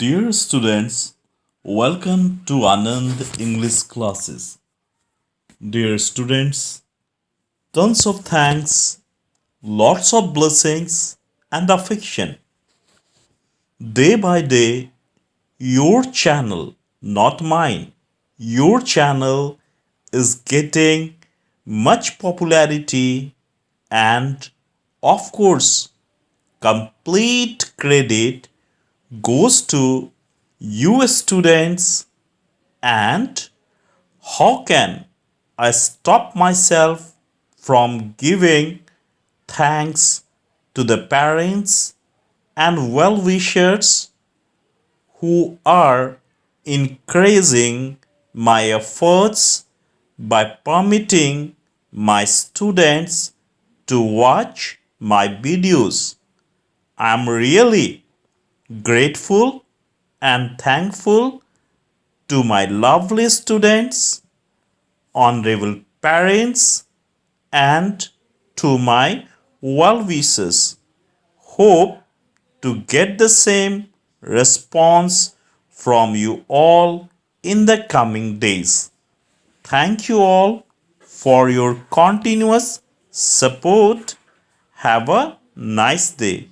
Dear students, welcome to Anand English classes. Dear students, tons of thanks, lots of blessings and affection. Day by day, your channel, not mine, your channel is getting much popularity and, of course, complete credit goes to you students. And how can I stop myself from giving thanks to the parents and well wishers who are encouraging my efforts by permitting my students to watch my videos? I'm really grateful and thankful to my lovely students, honorable parents, and to my well wishers. Hope to get the same response from you all in the coming days. Thank you all for your continuous support. Have a nice day.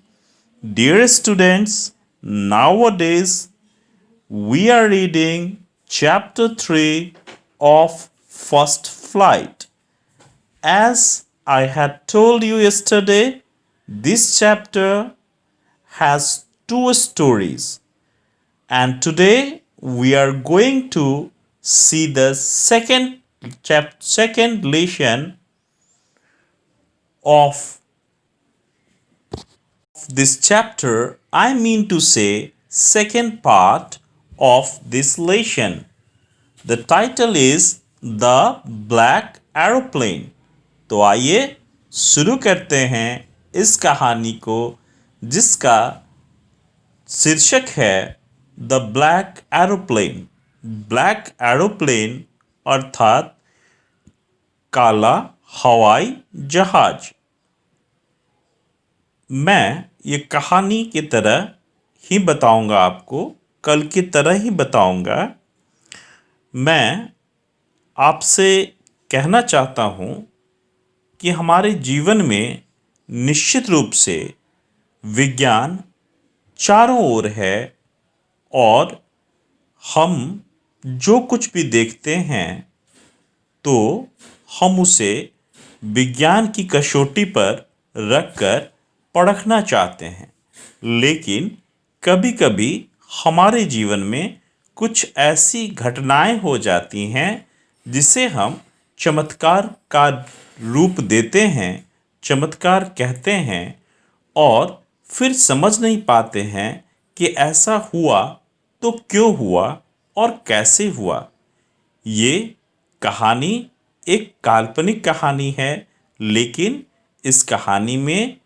Dear students, nowadays we are reading chapter 3 of First Flight. As I had told you yesterday, this chapter has two stories, and today we are going to see the second lesson of this chapter. I mean to say, second part of this lesson. The title is The Black Aeroplane. तो आइए शुरू करते हैं इस कहानी को, जिसका शीर्षक है the black aeroplane. Black aeroplane अर्थात काला हवाई जहाज। मैं ये कहानी की तरह ही बताऊंगा, आपको कल की तरह ही बताऊंगा। मैं आपसे कहना चाहता हूँ कि हमारे जीवन में निश्चित रूप से विज्ञान चारों ओर है, और हम जो कुछ भी देखते हैं तो हम उसे विज्ञान की कसौटी पर रखकर परखना चाहते हैं। लेकिन कभी कभी हमारे जीवन में कुछ ऐसी घटनाएं हो जाती हैं जिसे हम चमत्कार का रूप देते हैं, चमत्कार कहते हैं, और फिर समझ नहीं पाते हैं कि ऐसा हुआ तो क्यों हुआ और कैसे हुआ। ये कहानी एक काल्पनिक कहानी है, लेकिन इस कहानी में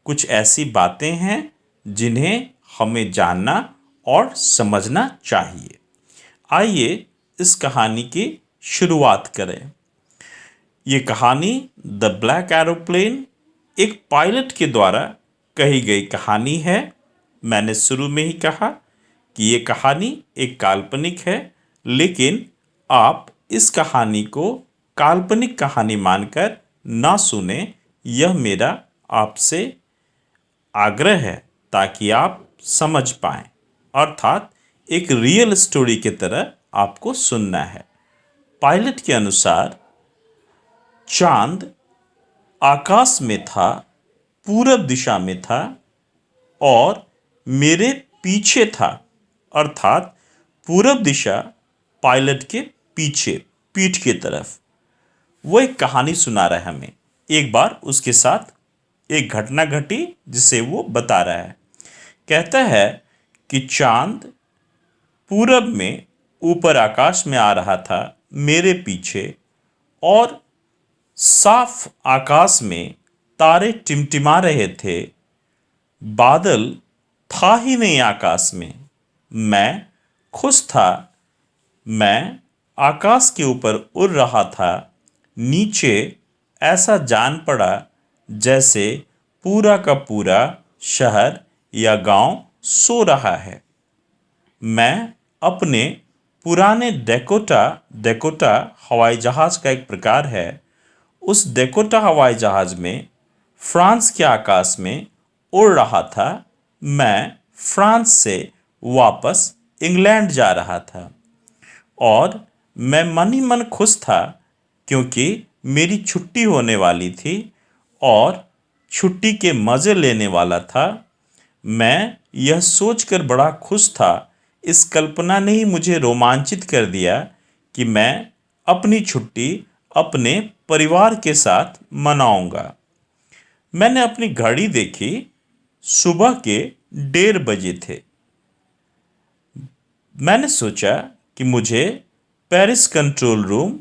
कुछ ऐसी बातें हैं जिन्हें हमें जानना और समझना चाहिए। आइए इस कहानी की शुरुआत करें। ये कहानी द ब्लैक एरोप्लेन एक पायलट के द्वारा कही गई कहानी है। मैंने शुरू में ही कहा कि ये कहानी एक काल्पनिक है, लेकिन आप इस कहानी को काल्पनिक कहानी मानकर ना सुने, यह मेरा आपसे आग्रह है, ताकि आप समझ पाएं। अर्थात एक रियल स्टोरी की तरह आपको सुनना है। पायलट के अनुसार चांद आकाश में था, पूरब दिशा में था और मेरे पीछे था। अर्थात पूरब दिशा पायलट के पीछे, पीठ की तरफ। वो एक कहानी सुना रहा है हमें। एक बार उसके साथ एक घटना घटी जिसे वो बता रहा है। कहता है कि चांद पूरब में ऊपर आकाश में आ रहा था मेरे पीछे, और साफ आकाश में तारे टिमटिमा रहे थे। बादल था ही नहीं आकाश में। मैं खुश था। मैं आकाश के ऊपर उड़ रहा था। नीचे ऐसा जान पड़ा जैसे पूरा का पूरा शहर या गांव सो रहा है। मैं अपने पुराने डेकोटा हवाई जहाज़ का एक प्रकार है, उस डेकोटा हवाई जहाज़ में फ्रांस के आकाश में उड़ रहा था। मैं फ्रांस से वापस इंग्लैंड जा रहा था और मैं मन ही मन खुश था क्योंकि मेरी छुट्टी होने वाली थी और छुट्टी के मज़े लेने वाला था। मैं यह सोचकर बड़ा खुश था, इस कल्पना ने ही मुझे रोमांचित कर दिया कि मैं अपनी छुट्टी अपने परिवार के साथ मनाऊंगा। मैंने अपनी घड़ी देखी, सुबह के 1:30 बजे थे। मैंने सोचा कि मुझे पेरिस कंट्रोल रूम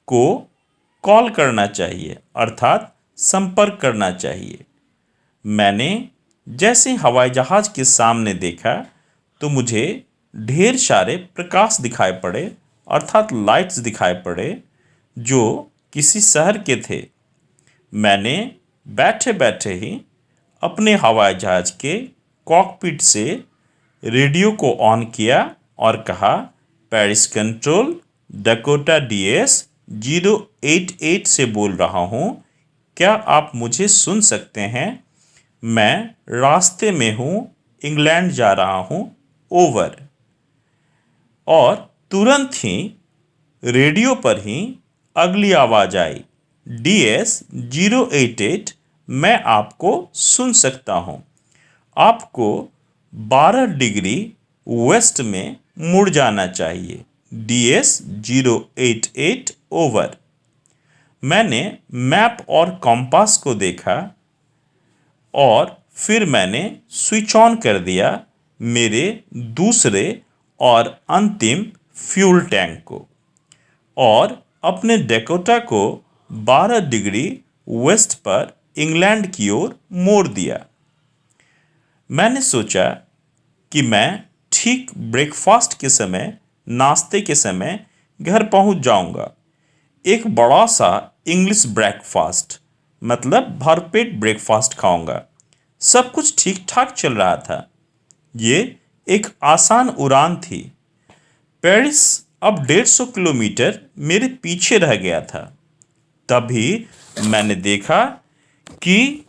को कॉल करना चाहिए, अर्थात संपर्क करना चाहिए। मैंने जैसे हवाई जहाज़ के सामने देखा तो मुझे ढेर सारे प्रकाश दिखाई पड़े, अर्थात लाइट्स दिखाई पड़े जो किसी शहर के थे। मैंने बैठे बैठे ही अपने हवाई जहाज़ के कॉकपिट से रेडियो को ऑन किया और कहा, पेरिस कंट्रोल, डकोटा DS 088 से बोल रहा हूँ, क्या आप मुझे सुन सकते हैं? मैं रास्ते में हूँ, इंग्लैंड जा रहा हूँ, ओवर। और तुरंत ही रेडियो पर ही अगली आवाज़ आई, DS 088, मैं आपको सुन सकता हूँ, आपको 12 डिग्री वेस्ट में मुड़ जाना चाहिए, DS 088, ओवर। मैंने मैप और कॉम्पास को देखा और फिर मैंने स्विच ऑन कर दिया मेरे दूसरे और अंतिम फ्यूल टैंक को और अपने डेकोटा को 12 डिग्री वेस्ट पर इंग्लैंड की ओर मोड़ दिया। मैंने सोचा कि मैं ठीक ब्रेकफास्ट के समय, नाश्ते के समय घर पहुंच जाऊंगा। एक बड़ा सा इंग्लिश ब्रेकफास्ट, मतलब भरपेट ब्रेकफास्ट खाऊंगा। सब कुछ ठीक ठाक चल रहा था। ये एक आसान उड़ान थी। पेरिस अब 150 किलोमीटर मेरे पीछे रह गया था। तभी मैंने देखा कि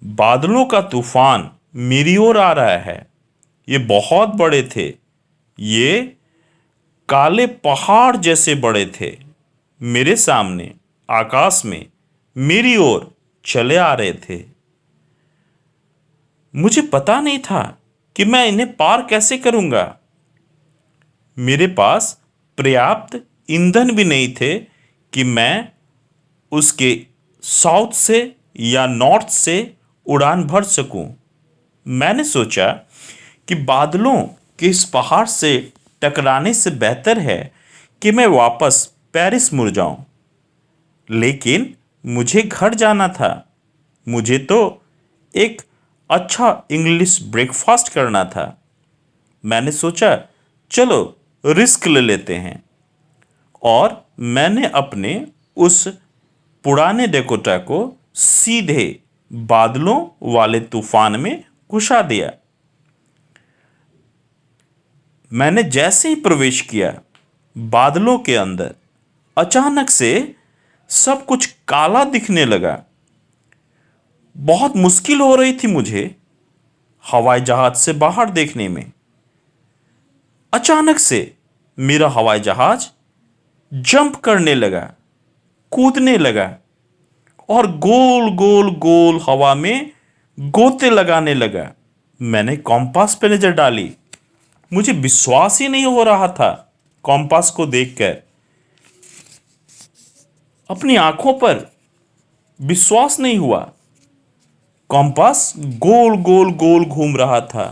बादलों का तूफान मेरी ओर आ रहा है। ये बहुत बड़े थे, ये काले पहाड़ जैसे बड़े थे। मेरे सामने आकाश में मेरी ओर चले आ रहे थे। मुझे पता नहीं था कि मैं इन्हें पार कैसे करूंगा। मेरे पास पर्याप्त ईंधन भी नहीं थे कि मैं उसके साउथ से या नॉर्थ से उड़ान भर सकूं। मैंने सोचा कि बादलों के इस पहाड़ से टकराने से बेहतर है कि मैं वापस पेरिस मुड़ जाऊं। लेकिन मुझे घर जाना था। मुझे तो एक अच्छा इंग्लिश ब्रेकफास्ट करना था। मैंने सोचा चलो रिस्क ले लेते हैं और मैंने अपने उस पुराने डेकोटा को सीधे बादलों वाले तूफान में घुसा दिया। मैंने जैसे ही प्रवेश किया बादलों के अंदर, अचानक से सब कुछ काला दिखने लगा। बहुत मुश्किल हो रही थी मुझे हवाई जहाज से बाहर देखने में। अचानक से मेरा हवाई जहाज जंप करने लगा, कूदने लगा और गोल गोल गोल हवा में गोते लगाने लगा। मैंने कॉम्पास पे नजर डाली। मुझे विश्वास ही नहीं हो रहा था कॉम्पास को देखकर। अपनी आंखों पर विश्वास नहीं हुआ। कॉम्पास गोल गोल गोल घूम रहा था।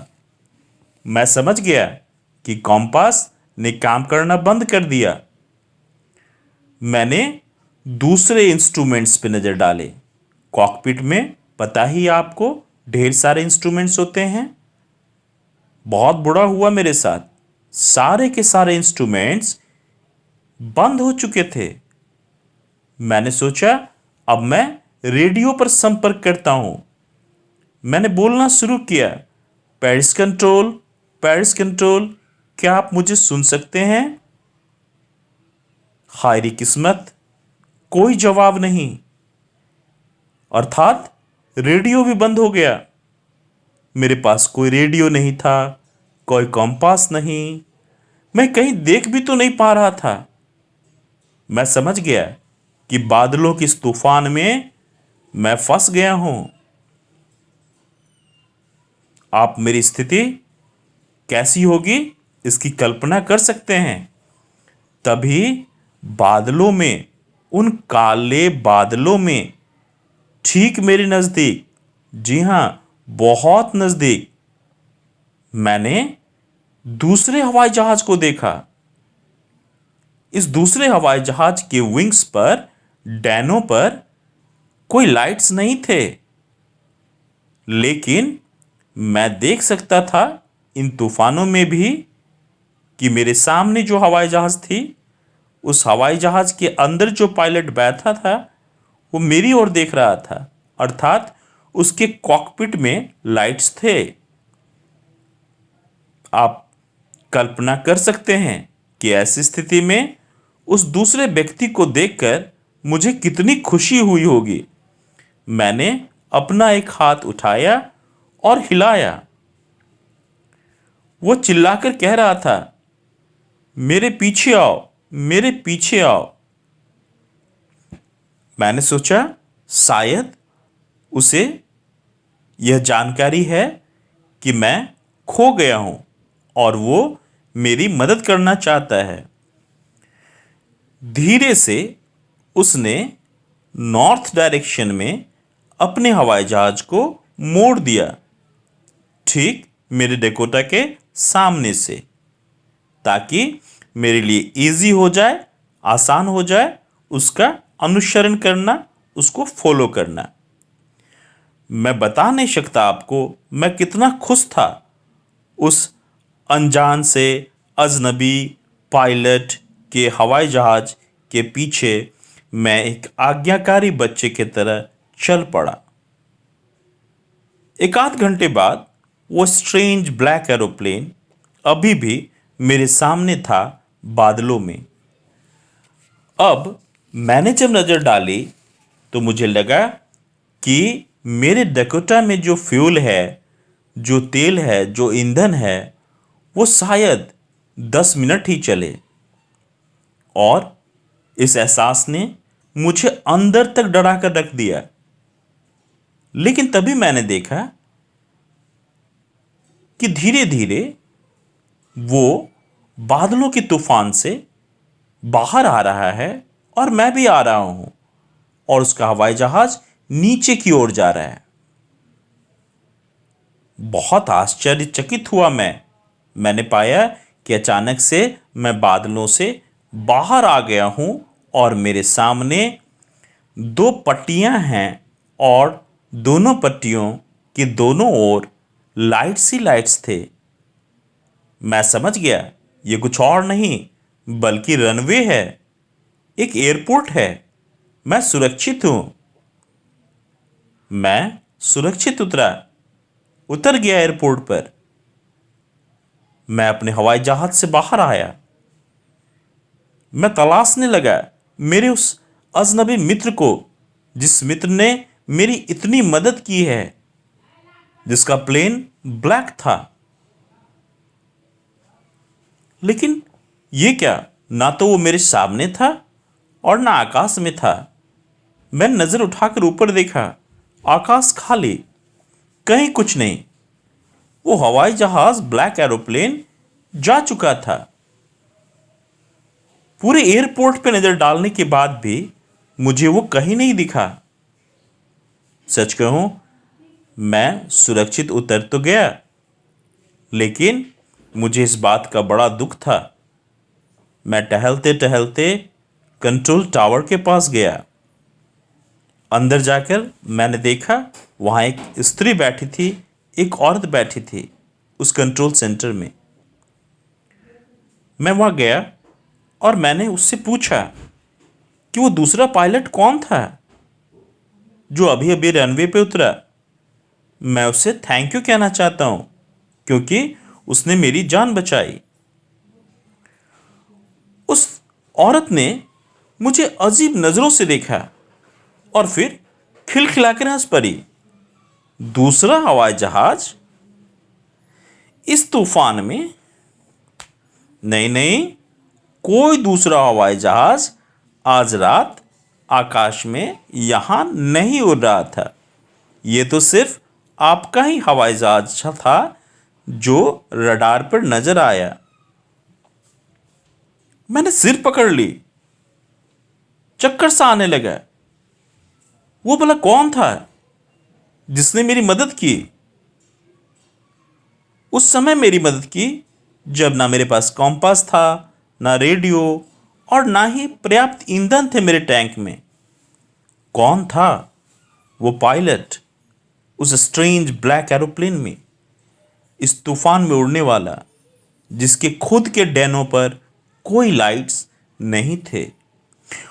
मैं समझ गया कि कॉम्पास ने काम करना बंद कर दिया। मैंने दूसरे इंस्ट्रूमेंट्स पे नजर डाले। कॉकपिट में पता ही आपको ढेर सारे इंस्ट्रूमेंट्स होते हैं। बहुत बुरा हुआ मेरे साथ। सारे के सारे इंस्ट्रूमेंट्स बंद हो चुके थे। मैंने सोचा अब मैं रेडियो पर संपर्क करता हूं। मैंने बोलना शुरू किया, पेरिस कंट्रोल, पेरिस कंट्रोल, क्या आप मुझे सुन सकते हैं? हाय रे किस्मत, कोई जवाब नहीं। अर्थात रेडियो भी बंद हो गया। मेरे पास कोई रेडियो नहीं था, कोई कंपास नहीं, मैं कहीं देख भी तो नहीं पा रहा था। मैं समझ गया कि बादलों की इस तूफान में मैं फंस गया हूं। आप मेरी स्थिति कैसी होगी इसकी कल्पना कर सकते हैं। तभी बादलों में, उन काले बादलों में, ठीक मेरे नजदीक, जी हां, बहुत नजदीक, मैंने दूसरे हवाई जहाज को देखा। इस दूसरे हवाई जहाज के विंग्स पर, डैनों पर कोई लाइट्स नहीं थे, लेकिन मैं देख सकता था इन तूफानों में भी कि मेरे सामने जो हवाई जहाज थी, उस हवाई जहाज के अंदर जो पायलट बैठा था वो मेरी ओर देख रहा था। अर्थात उसके कॉकपिट में लाइट्स थे। आप कल्पना कर सकते हैं कि ऐसी स्थिति में उस दूसरे व्यक्ति को देखकर मुझे कितनी खुशी हुई होगी। मैंने अपना एक हाथ उठाया और हिलाया। वो चिल्लाकर कह रहा था, मेरे पीछे आओ, मेरे पीछे आओ। मैंने सोचा शायद उसे यह जानकारी है कि मैं खो गया हूं और वो मेरी मदद करना चाहता है। धीरे से उसने नॉर्थ डायरेक्शन में अपने हवाई जहाज को मोड़ दिया, ठीक मेरे डेकोटा के सामने से, ताकि मेरे लिए इजी हो जाए, आसान हो जाए उसका अनुसरण करना, उसको फॉलो करना। मैं बता नहीं सकता आपको मैं कितना खुश था उस अनजान से अजनबी पायलट के हवाई जहाज के पीछे मैं एक आज्ञाकारी बच्चे की तरह चल पड़ा। एक आध घंटे बाद वो स्ट्रेंज ब्लैक एरोप्लेन अभी भी मेरे सामने था बादलों में। अब मैंने जब नज़र डाली तो मुझे लगा कि मेरे डकोटा में जो फ्यूल है, जो तेल है, जो ईंधन है, वो शायद 10 मिनट ही चले। और इस एहसास ने मुझे अंदर तक डरा कर रख दिया। लेकिन तभी मैंने देखा कि धीरे धीरे वो बादलों के तूफान से बाहर आ रहा है और मैं भी आ रहा हूं, और उसका हवाई जहाज नीचे की ओर जा रहा है। बहुत आश्चर्यचकित हुआ मैंने पाया कि अचानक से मैं बादलों से बाहर आ गया हूं और मेरे सामने 2 पट्टियां हैं और दोनों पट्टियों की दोनों ओर लाइट्स ही लाइट्स थे। मैं समझ गया ये कुछ और नहीं बल्कि रनवे है, एक एयरपोर्ट है। मैं सुरक्षित हूं। मैं सुरक्षित उतर गया एयरपोर्ट पर। मैं अपने हवाई जहाज से बाहर आया। मैं तलाशने लगा मेरे उस अजनबी मित्र को, जिस मित्र ने मेरी इतनी मदद की है, जिसका प्लेन ब्लैक था। लेकिन ये क्या, ना तो वो मेरे सामने था और ना आकाश में था। मैं नजर उठाकर ऊपर देखा, आकाश खाली, कहीं कुछ नहीं। वो हवाई जहाज ब्लैक एरोप्लेन जा चुका था। पूरे एयरपोर्ट पे नजर डालने के बाद भी मुझे वो कहीं नहीं दिखा। सच कहूं, मैं सुरक्षित उतर तो गया, लेकिन मुझे इस बात का बड़ा दुख था। मैं टहलते टहलते कंट्रोल टावर के पास गया। अंदर जाकर मैंने देखा वहाँ एक स्त्री बैठी थी, एक औरत बैठी थी उस कंट्रोल सेंटर में। मैं वहाँ गया और मैंने उससे पूछा कि वो दूसरा पायलट कौन था जो अभी अभी रनवे पे उतरा। मैं उससे थैंक यू कहना चाहता हूँ, क्योंकि उसने मेरी जान बचाई। उस औरत ने मुझे अजीब नजरों से देखा और फिर खिलखिलाकर हंस पड़ी। दूसरा हवाई जहाज इस तूफान में? नहीं नहीं, कोई दूसरा हवाई जहाज आज रात आकाश में यहां नहीं उड़ रहा था। यह तो सिर्फ आपका ही हवाई जहाज था जो रडार पर नजर आया। मैंने सिर पकड़ ली, चक्कर सा आने लगा। वो भला कौन था जिसने मेरी मदद की? उस समय मेरी मदद की जब ना मेरे पास कॉम्पास था, ना रेडियो और ना ही पर्याप्त ईंधन थे मेरे टैंक में। कौन था वो पायलट उस स्ट्रेंज ब्लैक एरोप्लेन में, इस तूफान में उड़ने वाला, जिसके खुद के डैनों पर कोई लाइट्स नहीं थे?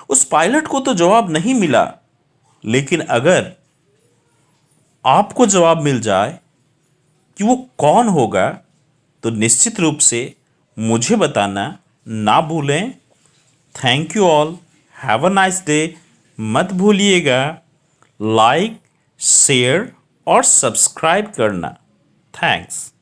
उस पायलट को तो जवाब नहीं मिला, लेकिन अगर आपको जवाब मिल जाए कि वो कौन होगा तो निश्चित रूप से मुझे बताना ना भूलें। Thank you all, have a nice day. मत भूलिएगा लाइक, शेयर और सब्सक्राइब करना। थैंक्स।